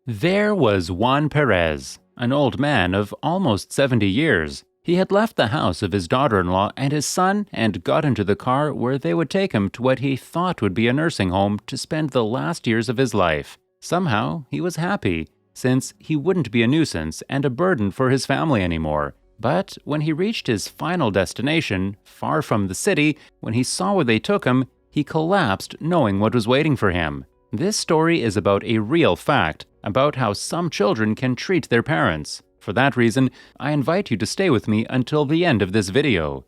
There was Juan Perez, an old man of almost 70 years. He had left the house of his daughter-in-law and his son and got into the car where they would take him to what he thought would be a nursing home to spend the last years of his life. Somehow, he was happy, since he wouldn't be a nuisance and a burden for his family anymore. But when he reached his final destination, far from the city, when he saw where they took him, he collapsed knowing what was waiting for him. This story is about a real fact, about how some children can treat their parents. For that reason, I invite you to stay with me until the end of this video.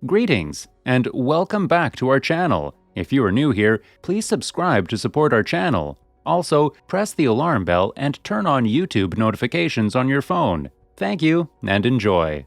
Greetings, and welcome back to our channel. If you are new here, please subscribe to support our channel. Also, press the alarm bell and turn on YouTube notifications on your phone. Thank you, and enjoy.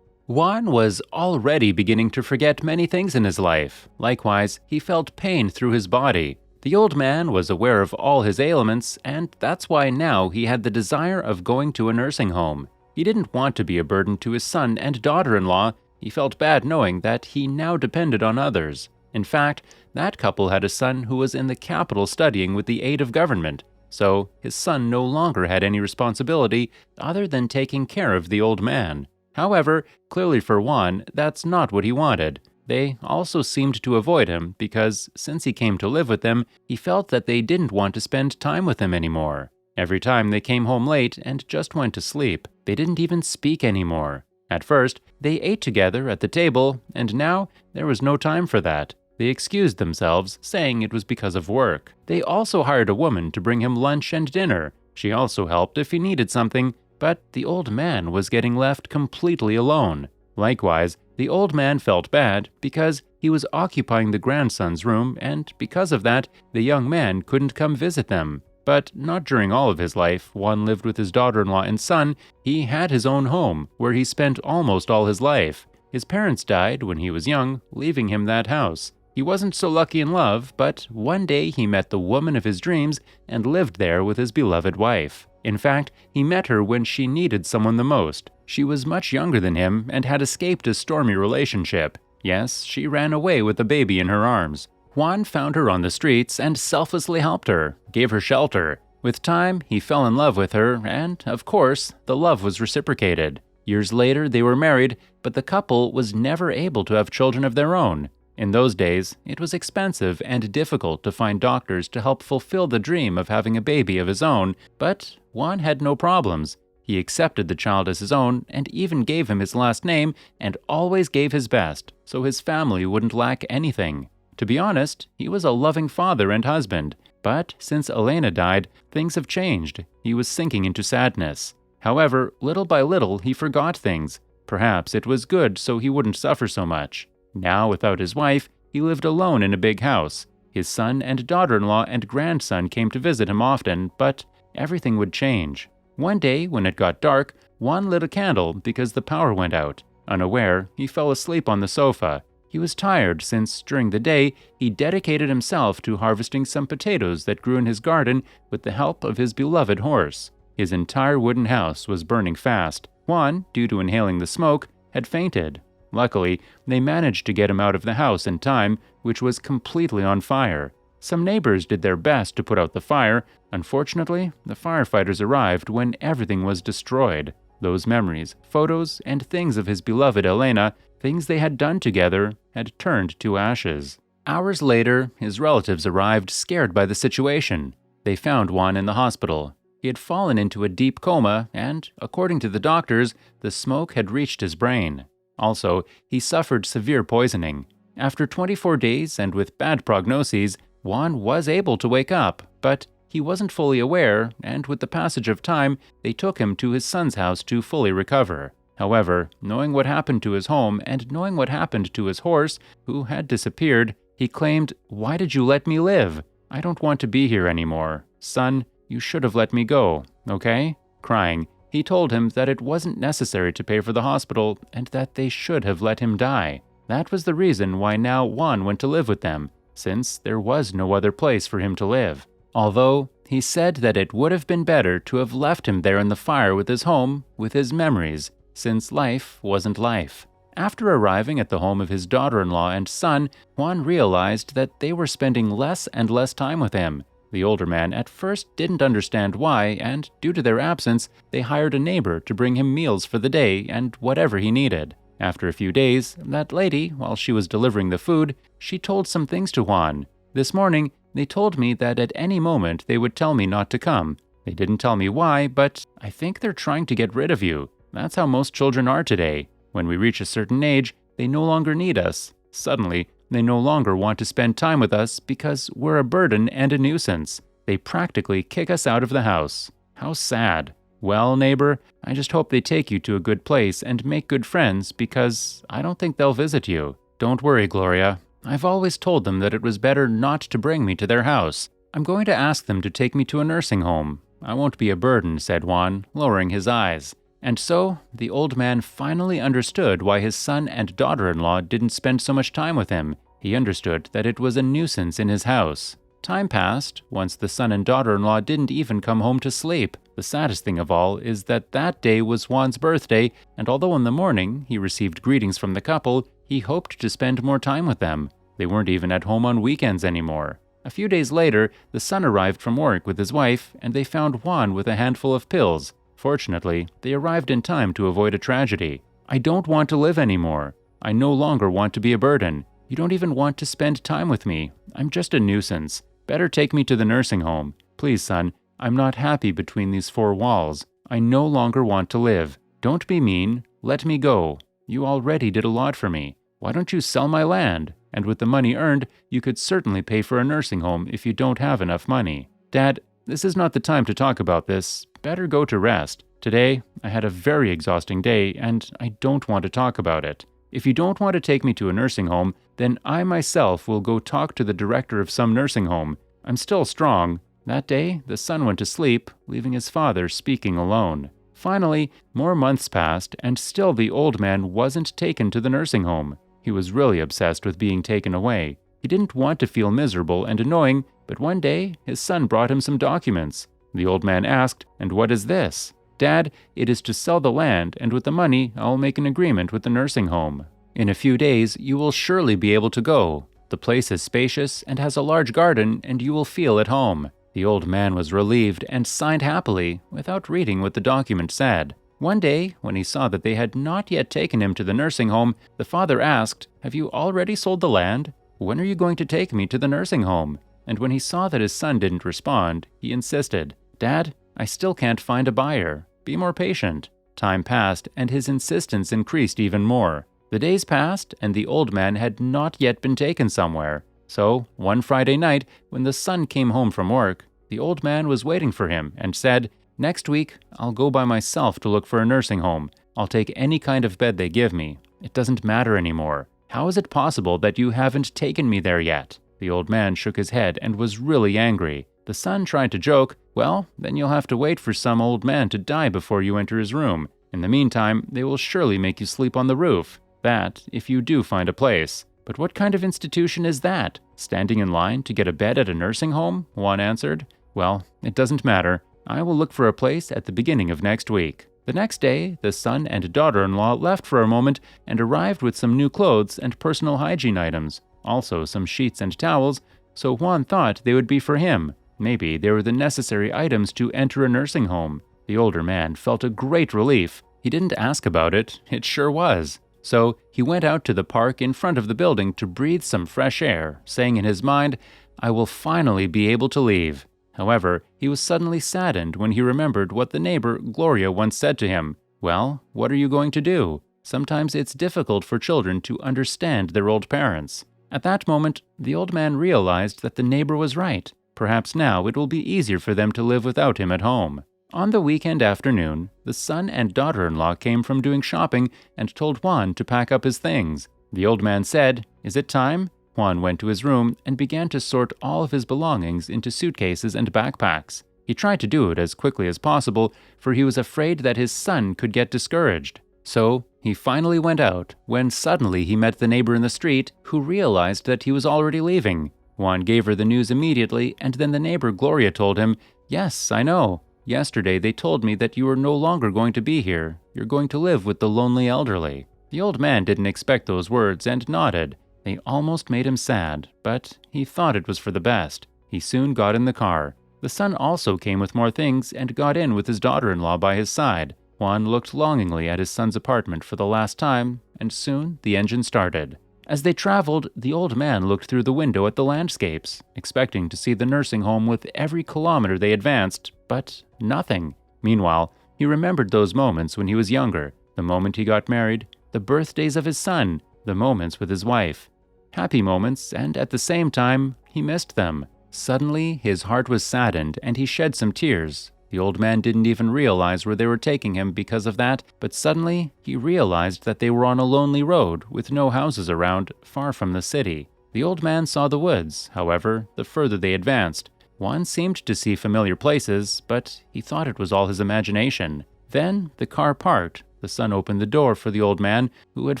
Juan was already beginning to forget many things in his life. Likewise, he felt pain through his body. The old man was aware of all his ailments, and that's why now he had the desire of going to a nursing home. He didn't want to be a burden to his son and daughter-in-law. He felt bad knowing that he now depended on others. In fact, that couple had a son who was in the capital studying with the aid of government, so his son no longer had any responsibility other than taking care of the old man. However, clearly for Juan, that's not what he wanted. They also seemed to avoid him because, since he came to live with them, he felt that they didn't want to spend time with him anymore. Every time they came home late and just went to sleep, they didn't even speak anymore. At first, they ate together at the table, and now there was no time for that. They excused themselves, saying it was because of work. They also hired a woman to bring him lunch and dinner. She also helped if he needed something, but the old man was getting left completely alone. Likewise, the old man felt bad because he was occupying the grandson's room, and because of that, the young man couldn't come visit them. But not during all of his life. Juan lived with his daughter-in-law and son. He had his own home, where he spent almost all his life. His parents died when he was young, leaving him that house. He wasn't so lucky in love, but one day he met the woman of his dreams and lived there with his beloved wife. In fact, he met her when she needed someone the most. She was much younger than him and had escaped a stormy relationship. Yes, she ran away with a baby in her arms. Juan found her on the streets and selflessly helped her, gave her shelter. With time, he fell in love with her, and, of course, the love was reciprocated. Years later, they were married, but the couple was never able to have children of their own. In those days, it was expensive and difficult to find doctors to help fulfill the dream of having a baby of his own, but Juan had no problems. He accepted the child as his own and even gave him his last name and always gave his best, so his family wouldn't lack anything. To be honest, he was a loving father and husband, but since Elena died, things have changed. He was sinking into sadness. However, little by little, he forgot things. Perhaps it was good so he wouldn't suffer so much. Now, without his wife, he lived alone in a big house. His son and daughter-in-law and grandson came to visit him often, but everything would change. One day, when it got dark, Juan lit a candle because the power went out. Unaware, he fell asleep on the sofa. He was tired since, during the day, he dedicated himself to harvesting some potatoes that grew in his garden with the help of his beloved horse. His entire wooden house was burning fast. Juan, due to inhaling the smoke, had fainted. Luckily, they managed to get him out of the house in time, which was completely on fire. Some neighbors did their best to put out the fire. Unfortunately, the firefighters arrived when everything was destroyed. Those memories, photos, and things of his beloved Elena, things they had done together, had turned to ashes. Hours later, his relatives arrived, scared by the situation. They found Juan in the hospital. He had fallen into a deep coma, and, according to the doctors, the smoke had reached his brain. Also, he suffered severe poisoning. After 24 days and with bad prognoses, Juan was able to wake up, but he wasn't fully aware, and with the passage of time, they took him to his son's house to fully recover. However, knowing what happened to his home and knowing what happened to his horse, who had disappeared, he claimed, "Why did you let me live? I don't want to be here anymore. Son, you should have let me go, okay?" Crying, he told him that it wasn't necessary to pay for the hospital and that they should have let him die. That was the reason why now Juan went to live with them, since there was no other place for him to live. Although, he said that it would have been better to have left him there in the fire with his home, with his memories, since life wasn't life. After arriving at the home of his daughter-in-law and son, Juan realized that they were spending less and less time with him. The older man at first didn't understand why, and due to their absence, they hired a neighbor to bring him meals for the day and whatever he needed. After a few days, that lady, while she was delivering the food, she told some things to Juan. This morning, they told me that at any moment they would tell me not to come. They didn't tell me why, but I think they're trying to get rid of you. That's how most children are today. When we reach a certain age, they no longer need us. Suddenly, they no longer want to spend time with us because we're a burden and a nuisance. They practically kick us out of the house. How sad. Well, neighbor, I just hope they take you to a good place and make good friends because I don't think they'll visit you. Don't worry, Gloria. I've always told them that it was better not to bring me to their house. I'm going to ask them to take me to a nursing home. I won't be a burden, said Juan, lowering his eyes. And so, the old man finally understood why his son and daughter-in-law didn't spend so much time with him. He understood that it was a nuisance in his house. Time passed. Once the son and daughter-in-law didn't even come home to sleep. The saddest thing of all is that that day was Juan's birthday, and although in the morning he received greetings from the couple, he hoped to spend more time with them. They weren't even at home on weekends anymore. A few days later, the son arrived from work with his wife, and they found Juan with a handful of pills. Fortunately, they arrived in time to avoid a tragedy. I don't want to live anymore. I no longer want to be a burden. You don't even want to spend time with me. I'm just a nuisance. Better take me to the nursing home. Please, son, I'm not happy between these four walls. I no longer want to live. Don't be mean. Let me go. You already did a lot for me. Why don't you sell my land? And with the money earned, you could certainly pay for a nursing home if you don't have enough money. Dad, this is not the time to talk about this. Better go to rest. Today, I had a very exhausting day, and I don't want to talk about it. If you don't want to take me to a nursing home, then I myself will go talk to the director of some nursing home. I'm still strong. That day, the son went to sleep, leaving his father speaking alone. Finally, more months passed, and still the old man wasn't taken to the nursing home. He was really obsessed with being taken away. He didn't want to feel miserable and annoying, but one day, his son brought him some documents. The old man asked, "And what is this?" "Dad, it is to sell the land, and with the money, I'll make an agreement with the nursing home. In a few days, you will surely be able to go. The place is spacious and has a large garden, and you will feel at home." The old man was relieved and signed happily, without reading what the document said. One day, when he saw that they had not yet taken him to the nursing home, the father asked, "Have you already sold the land? When are you going to take me to the nursing home?" And when he saw that his son didn't respond, he insisted, "Dad, I still can't find a buyer. Be more patient." Time passed, and his insistence increased even more. The days passed, and the old man had not yet been taken somewhere. So, one Friday night, when the son came home from work, the old man was waiting for him and said, "Next week, I'll go by myself to look for a nursing home. I'll take any kind of bed they give me. It doesn't matter anymore. How is it possible that you haven't taken me there yet?" The old man shook his head and was really angry. The son tried to joke, "Well, then you'll have to wait for some old man to die before you enter his room. In the meantime, they will surely make you sleep on the roof. That, if you do find a place." "But what kind of institution is that? Standing in line to get a bed at a nursing home?" Juan answered. "Well, it doesn't matter. I will look for a place at the beginning of next week." The next day, the son and daughter-in-law left for a moment and arrived with some new clothes and personal hygiene items, also some sheets and towels, so Juan thought they would be for him. Maybe they were the necessary items to enter a nursing home. The older man felt a great relief. He didn't ask about it, it sure was. So he went out to the park in front of the building to breathe some fresh air, saying in his mind, "I will finally be able to leave." However, he was suddenly saddened when he remembered what the neighbor, Gloria, once said to him. "Well, what are you going to do? Sometimes it's difficult for children to understand their old parents." At that moment, the old man realized that the neighbor was right. Perhaps now it will be easier for them to live without him at home. On the weekend afternoon, the son and daughter-in-law came from doing shopping and told Juan to pack up his things. The old man said, "Is it time?" Juan went to his room and began to sort all of his belongings into suitcases and backpacks. He tried to do it as quickly as possible, for he was afraid that his son could get discouraged. So he finally went out, when suddenly he met the neighbor in the street, who realized that he was already leaving. Juan gave her the news immediately, and then the neighbor Gloria told him, "Yes, I know. Yesterday they told me that you are no longer going to be here. You're going to live with the lonely elderly." The old man didn't expect those words and nodded. They almost made him sad, but he thought it was for the best. He soon got in the car. The son also came with more things and got in with his daughter-in-law by his side. Juan looked longingly at his son's apartment for the last time, and soon the engine started. As they traveled, the old man looked through the window at the landscapes, expecting to see the nursing home with every kilometer they advanced, but nothing. Meanwhile, he remembered those moments when he was younger, the moment he got married, the birthdays of his son, the moments with his wife. Happy moments, and at the same time, he missed them. Suddenly, his heart was saddened, and he shed some tears. The old man didn't even realize where they were taking him because of that, but suddenly he realized that they were on a lonely road with no houses around, far from the city. The old man saw the woods, however, the further they advanced. Juan seemed to see familiar places, but he thought it was all his imagination. Then the car parked. The son opened the door for the old man, who had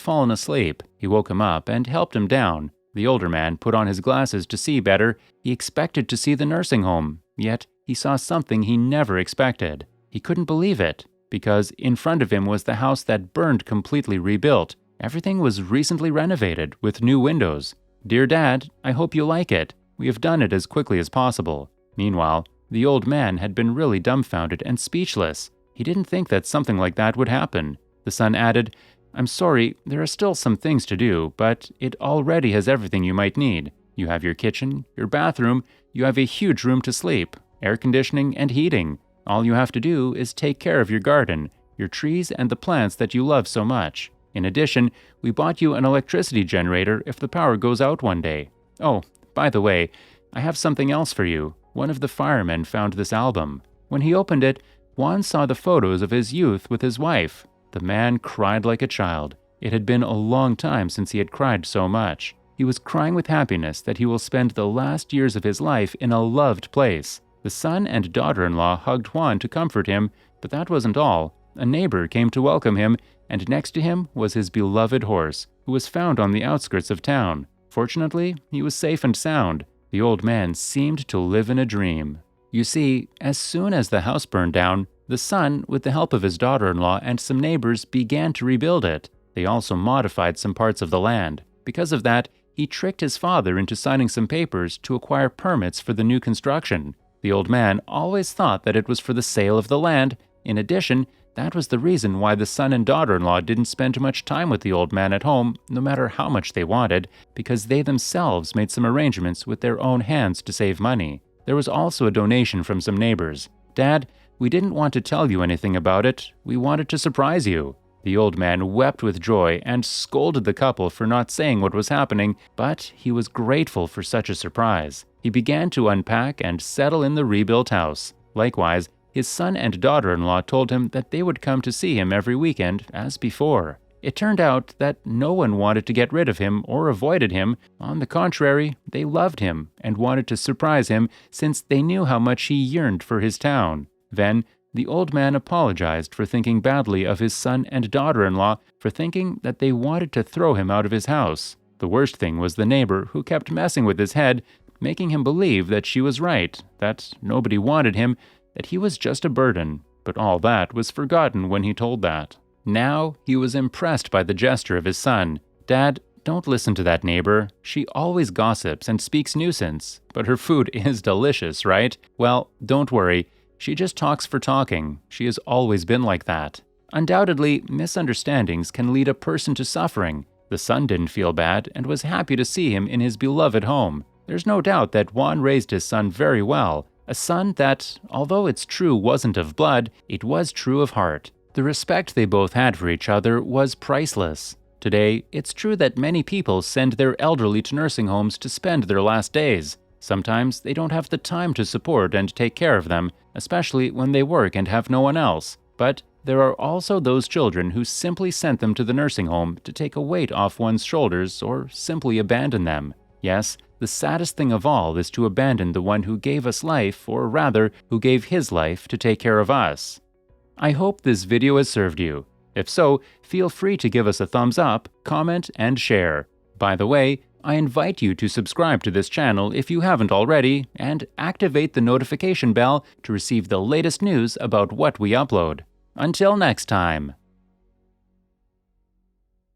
fallen asleep. He woke him up and helped him down. The older man put on his glasses to see better. He expected to see the nursing home, yet he saw something he never expected. He couldn't believe it, because in front of him was the house that burned completely rebuilt. Everything was recently renovated, with new windows. "Dear Dad, I hope you like it. We have done it as quickly as possible." Meanwhile, the old man had been really dumbfounded and speechless. He didn't think that something like that would happen. The son added, "I'm sorry, there are still some things to do, but it already has everything you might need. You have your kitchen, your bathroom, you have a huge room to sleep, air conditioning and heating. All you have to do is take care of your garden, your trees and the plants that you love so much. In addition, we bought you an electricity generator if the power goes out one day. Oh, by the way, I have something else for you. One of the firemen found this album." When he opened it, Juan saw the photos of his youth with his wife. The man cried like a child. It had been a long time since he had cried so much. He was crying with happiness that he will spend the last years of his life in a loved place. The son and daughter-in-law hugged Juan to comfort him, but that wasn't all. A neighbor came to welcome him, and next to him was his beloved horse, who was found on the outskirts of town. Fortunately, he was safe and sound. The old man seemed to live in a dream. You see, as soon as the house burned down, the son, with the help of his daughter-in-law and some neighbors, began to rebuild it. They also modified some parts of the land. Because of that, he tricked his father into signing some papers to acquire permits for the new construction. The old man always thought that it was for the sale of the land. In addition, that was the reason why the son and daughter-in-law didn't spend much time with the old man at home, no matter how much they wanted, because they themselves made some arrangements with their own hands to save money. There was also a donation from some neighbors. "Dad, we didn't want to tell you anything about it. We wanted to surprise you." The old man wept with joy and scolded the couple for not saying what was happening, but he was grateful for such a surprise. He began to unpack and settle in the rebuilt house. Likewise, his son and daughter-in-law told him that they would come to see him every weekend, as before. It turned out that no one wanted to get rid of him or avoided him. On the contrary, they loved him and wanted to surprise him since they knew how much he yearned for his town. Then, the old man apologized for thinking badly of his son and daughter-in-law, for thinking that they wanted to throw him out of his house. The worst thing was the neighbor who kept messing with his head, making him believe that she was right, that nobody wanted him, that he was just a burden. But all that was forgotten when he told that. Now he was impressed by the gesture of his son. "Dad, don't listen to that neighbor. She always gossips and speaks nuisance. But her food is delicious, right? Well, don't worry. She just talks for talking. She has always been like that." Undoubtedly, misunderstandings can lead a person to suffering. The son didn't feel bad and was happy to see him in his beloved home. There's no doubt that Juan raised his son very well. A son that, although it's true wasn't of blood, it was true of heart. The respect they both had for each other was priceless. Today, it's true that many people send their elderly to nursing homes to spend their last days. Sometimes they don't have the time to support and take care of them, especially when they work and have no one else. But there are also those children who simply sent them to the nursing home to take a weight off one's shoulders or simply abandon them. Yes, the saddest thing of all is to abandon the one who gave us life, or rather, who gave his life to take care of us. I hope this video has served you. If so, feel free to give us a thumbs up, comment, and share. By the way, I invite you to subscribe to this channel if you haven't already, and activate the notification bell to receive the latest news about what we upload. Until next time.